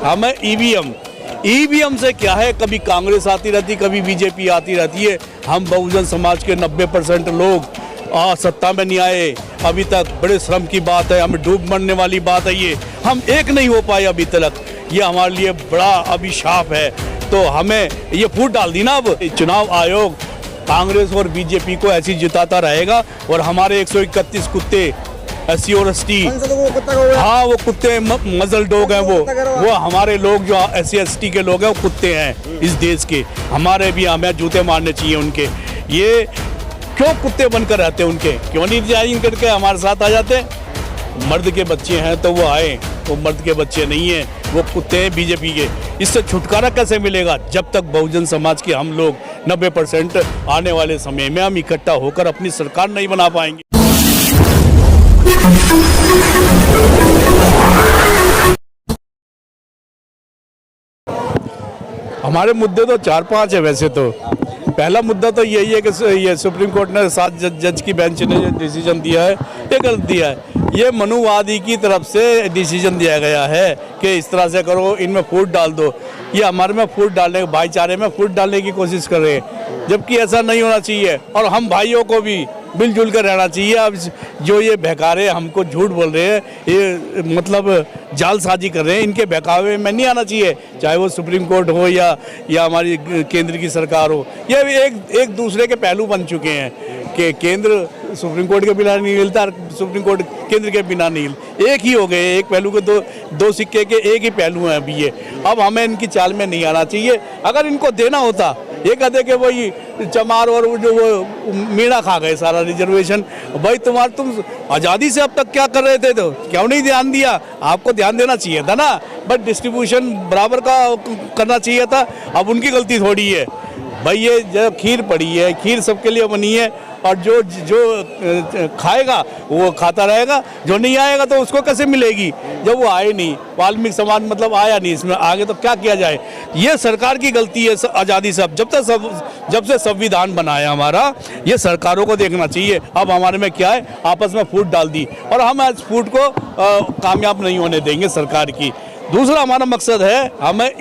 हमें ईवीएम से क्या है, कभी कांग्रेस आती रहती, कभी बीजेपी आती रहती है। हम बहुजन समाज के 90% लोग सत्ता में नहीं आए अभी तक। बड़े श्रम की बात है, हमें डूब मरने वाली बात है। ये हम एक नहीं हो पाए अभी तक, ये हमारे लिए बड़ा अभिशाप है। तो हमें ये फूट डाल दी ना। अब चुनाव आयोग कांग्रेस और बीजेपी को ऐसी जिताता रहेगा और हमारे 131 कुत्ते SC और ST, हाँ वो कुत्ते मजल डॉग हैं, वो हमारे लोग जो SC ST के लोग हैं वो कुत्ते हैं इस देश के। हमारे भी हमें जूते मारने चाहिए उनके। ये क्यों कुत्ते बनकर रहते हैं उनके, क्यों नहीं ज्वाइन करके हमारे साथ आ जाते। मर्द के बच्चे हैं तो वो आए, वो मर्द के बच्चे नहीं हैं, वो कुत्ते हैं बीजेपी के। इससे छुटकारा कैसे मिलेगा जब तक बहुजन समाज के हम लोग 90% आने वाले समय में हम इकट्ठा होकर अपनी सरकार नहीं बना पाएंगे। हमारे मुद्दे तो 4-5 है वैसे तो। पहला मुद्दा तो यही है कि ये सुप्रीम कोर्ट ने 7 जज की बेंच ने जो डिसीजन दिया है ये गलत दिया है। ये मनुवादी की तरफ से डिसीजन दिया गया है कि इस तरह से करो, इनमें फूट डाल दो। ये हमारे में फूट डालने, भाईचारे में फूट डालने की कोशिश कर रहे हैं, जबकि ऐसा नहीं होना चाहिए। और हम भाइयों को भी मिलजुल कर रहना चाहिए। अब जो ये बहकारे हमको झूठ बोल रहे हैं, ये मतलब जालसाजी कर रहे हैं, इनके बहकावे में नहीं आना चाहिए। चाहे वो सुप्रीम कोर्ट हो या हमारी केंद्र की सरकार हो, ये एक दूसरे के पहलू बन चुके हैं कि केंद्र सुप्रीम कोर्ट के बिना नहीं हिलता, सुप्रीम कोर्ट केंद्र के बिना नहीं हिल। एक ही हो गए, एक पहलू के दो सिक्के के एक ही पहलू हैं अभी ये। अब हमें इनकी चाल में नहीं आना चाहिए। अगर इनको देना होता, ये कहते कि वही चमार और जो वो मीणा खा गए सारा रिजर्वेशन। भाई तुम आज़ादी से अब तक क्या कर रहे थे, तो क्यों नहीं ध्यान दिया? आपको ध्यान देना चाहिए था ना, बट डिस्ट्रीब्यूशन बराबर का करना चाहिए था। अब उनकी गलती थोड़ी है भाई। ये जो खीर पड़ी है, खीर सबके लिए बनी है और जो खाएगा वो खाता रहेगा, जो नहीं आएगा तो उसको कैसे मिलेगी जब वो आए नहीं। वाल्मीकि समाज मतलब आया नहीं इसमें, आगे तो क्या किया जाए। ये सरकार की गलती है आज़ादी से। जब से संविधान बनाया हमारा, ये सरकारों को देखना चाहिए। अब हमारे में क्या है, आपस में फूट डाल दी और हम इस फूट को कामयाब नहीं होने देंगे सरकार की। दूसरा हमारा मकसद है, हमें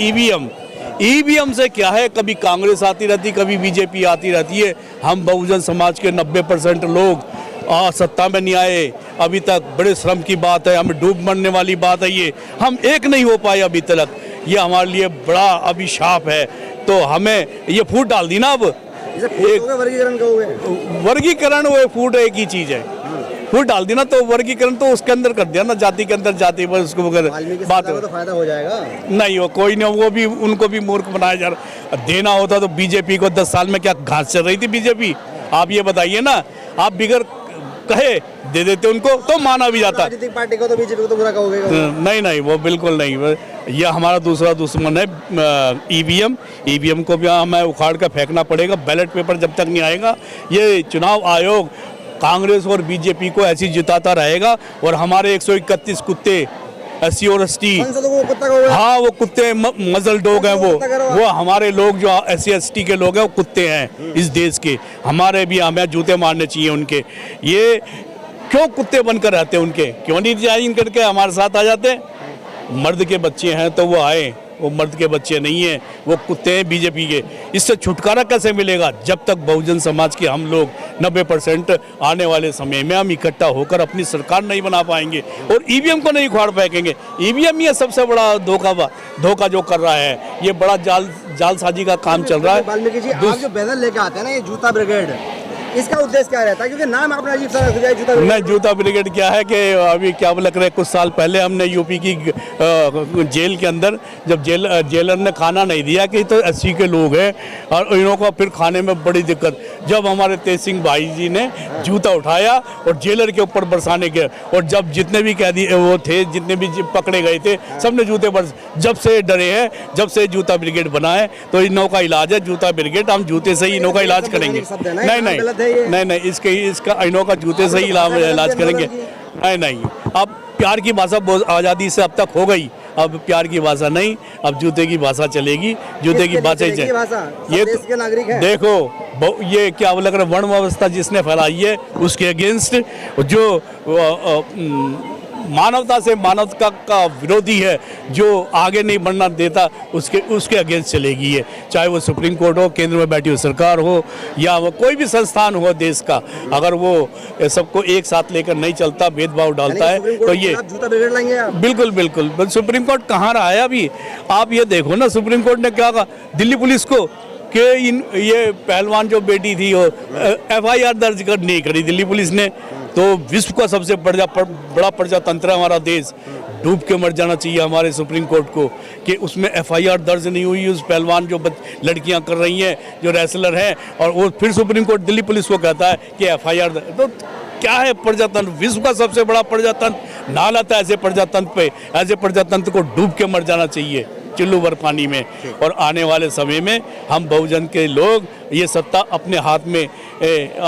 ईवीएम से क्या है, कभी कांग्रेस आती रहती, कभी बीजेपी आती रहती है। हम बहुजन समाज के 90% लोग सत्ता में नहीं आए अभी तक। बड़े श्रम की बात है, हमें डूब मरने वाली बात है। ये हम एक नहीं हो पाए अभी तक, ये हमारे लिए बड़ा अभिशाप है। तो हमें ये फूट डाल दी ना। अब वर्गीकरण वो फूट एक ही चीज़ है। फूट डाल दी ना तो वर्गीकरण तो उसके अंदर कर दिया ना, जाति के अंदर जाति पर उसको बात तो फायदा हो जाएगा। नहीं हो कोई नहीं, वो भी उनको भी मूर्ख बनाया जा रहा। देना होता तो बीजेपी को 10 साल में क्या घास चल रही थी बीजेपी? आप ये बताइए ना। आप बिगर कहे दे देते उनको तो माना भी जाता। राजनीतिक पार्टी को तो बीजेपी को तो बुरा कहोगे? नहीं, वो बिल्कुल नहीं। ये हमारा दूसरा दुश्मन है ईवीएम को भी हमें उखाड़ कर फेंकना पड़ेगा। बैलेट पेपर जब तक नहीं आएगा, ये चुनाव आयोग कांग्रेस और बीजेपी को ऐसी जिताता रहेगा और हमारे 131 कुत्ते SC और ST, हाँ वो कुत्ते मजल डॉग हैं, वो हमारे लोग जो SC ST के लोग हैं वो कुत्ते हैं इस देश के। हमारे भी हमें जूते मारने चाहिए उनके। ये क्यों कुत्ते बनकर रहते हैं उनके, क्यों नहीं ज्वाइन करके हमारे साथ आ जाते। मर्द के बच्चे हैं तो वो आए, वो मर्द के बच्चे नहीं हैं, वो कुत्ते हैं बीजेपी के। इससे छुटकारा कैसे मिलेगा जब तक बहुजन समाज के हम लोग 90% आने वाले समय में हम इकट्ठा होकर अपनी सरकार नहीं बना पाएंगे और ईवीएम को नहीं उखाड़ फेंकेंगे। ईवीएम ये सबसे बड़ा धोखा जो कर रहा है, ये बड़ा जालसाजी का काम चल रहा है। वाल्मीकि जी, आप जो बैनर लेके आते हैं ना, ये जूता ब्रिगेड, इसका उद्देश्य क्या रहता है? क्योंकि नाम अपना अजीब सा रख दिया जूता ब्रिगेड। नहीं, जूता ब्रिगेड क्या है कि अभी क्या लग रहा है, कुछ साल पहले हमने यूपी की जेल के अंदर जब जेलर ने खाना नहीं दिया कि तो SC के लोग हैं और इन्हों को फिर खाने में बड़ी दिक्कत। जब हमारे तेज सिंह भाई जी ने जूता उठाया और जेलर के ऊपर बरसाने के, और जब जितने भी कैदी वो थे, जितने भी पकड़े गए थे, सबने जूते बरस। जब से डरे हैं, जब से जूता ब्रिगेड बना है, तो इनों का इलाज है जूता ब्रिगेड। हम जूते से ही इनों का इलाज करेंगे। नहीं, इसका इनों का जूते से ही इलाज करेंगे। नहीं, अब प्यार की भाषा आज़ादी से अब तक हो गई, अब प्यार की भाषा नहीं, अब जूते की भाषा चलेगी। जूते की भाषा ही चलेगी। ये देश के नागरिक हैं। देखो ये क्या लग रहा है, वर्ण व्यवस्था जिसने फैलाई है उसके अगेंस्ट जो मानवता से मानवता का विरोधी है, जो आगे नहीं बढ़ना देता, उसके अगेंस्ट चलेगी ये, चाहे वो सुप्रीम कोर्ट हो, केंद्र में बैठी हुई सरकार हो, या वो कोई भी संस्थान हो देश का, अगर वो सबको एक साथ लेकर नहीं चलता, भेदभाव डालता है, तो ये जूता ब्रिगेड लाएंगे आप? बिल्कुल बिल्कुल। सुप्रीम कोर्ट कहाँ रहा है अभी? आप ये देखो ना, सुप्रीम कोर्ट ने क्या कहा दिल्ली पुलिस को कि ये पहलवान जो बेटी थी वो FIR दर्ज नहीं करी दिल्ली पुलिस ने, तो विश्व का सबसे बड़ा प्रजातंत्र है हमारा देश, डूब के मर जाना चाहिए हमारे सुप्रीम कोर्ट को कि उसमें FIR दर्ज नहीं हुई उस पहलवान जो लड़कियां कर रही हैं, जो रेसलर हैं, और वो फिर सुप्रीम कोर्ट दिल्ली पुलिस को कहता है कि FIR। तो क्या है प्रजातंत्र? विश्व का सबसे बड़ा प्रजातंत्र नालता है, ऐसे प्रजातंत्र पे, ऐसे प्रजातंत्र को डूब के मर जाना चाहिए चुल्लू भर पानी में। और आने वाले समय में हम बहुजन के लोग ये सत्ता अपने हाथ में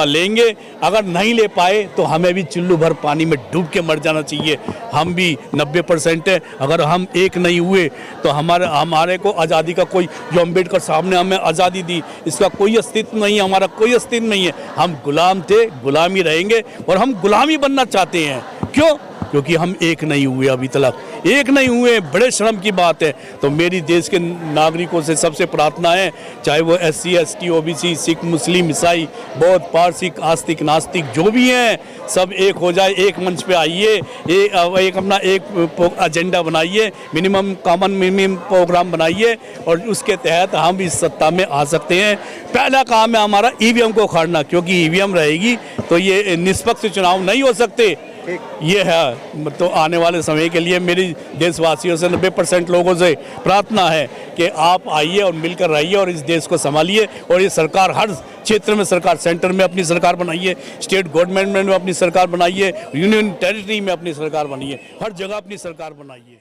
लेंगे, अगर नहीं ले पाए तो हमें भी चुल्लू भर पानी में डूब के मर जाना चाहिए। हम भी 90% है, अगर हम एक नहीं हुए तो हमारे को आज़ादी का कोई, जो अम्बेडकर साहब ने हमें आज़ादी दी, इसका कोई अस्तित्व नहीं है, हमारा कोई अस्तित्व नहीं है। हम गुलाम थे, गुलामी रहेंगे, और हम गुलामी बनना चाहते हैं। क्यों? क्योंकि हम एक नहीं हुए, अभी तक एक नहीं हुए, बड़े शर्म की बात है। तो मेरी देश के नागरिकों से सबसे प्रार्थना है, चाहे वो SC ST OBC, सिख, मुस्लिम, ईसाई, बौद्ध, पारसी, आस्तिक, नास्तिक जो भी हैं, सब एक हो जाए, एक मंच पे आइए, एक अपना एक एजेंडा बनाइए, मिनिमम प्रोग्राम बनाइए, और उसके तहत हम इस सत्ता में आ सकते हैं। पहला काम है हमारा EVM को उखाड़ना, क्योंकि EVM रहेगी तो ये निष्पक्ष चुनाव नहीं हो सकते। ये है, तो आने वाले समय के लिए मेरी देशवासियों से 90% लोगों से प्रार्थना है कि आप आइए और मिलकर रहिए और इस देश को संभालिए। और ये सरकार हर क्षेत्र में सरकार, सेंटर में अपनी सरकार बनाइए, स्टेट गवर्नमेंट में अपनी सरकार बनाइए, यूनियन टेरिटरी में अपनी सरकार बनाइए, हर जगह अपनी सरकार बनाइए।